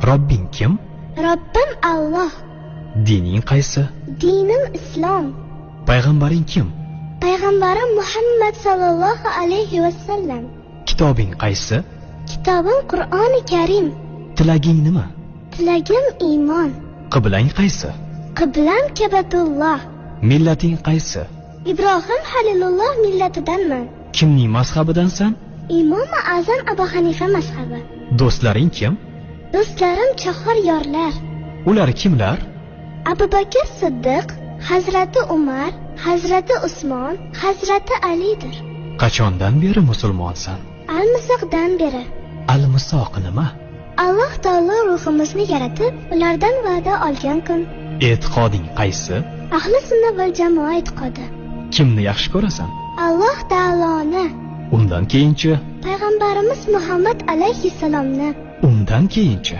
Robbing kim? Robbim Alloh. Dining qaysi? Dinim Islom. Payg'ambaring kim? Payg'ambarim Muhammad sallallohu alayhi vasallam. Kitobing qaysi? Kitobim Qur'oni Karim. Tilaging nima? Tilagim iymon. Qiblang qaysi? Qiblam Ka'batulloh. Millating qaysi? Ibrohim Halilulloh millatidanman. Kimning mazhabidansan? Imom Azam Abu Hanifa mazhabi. Do'stlaring kim? Do'stlarim chahor yorlar. Ular kimlar? Abu Bakr Siddiq, Hazrati Umar, Hazrati Usmon, Hazrati Alidir. Qachondan beri musulmonsan? Al-Misoqdan beri. Al-Misoq nima? Alloh taolo ruhimizni yaratib, ulardan va'da olgan kun. E'tiqoding qaysi? Ahli sunna va jamoa e'tiqodi. Kimni yaxshi ko'rasan? Alloh taoloni. Undan keyinchi? Payg'ambarimiz Muhammad alayhissalomni. Undan keyinchi?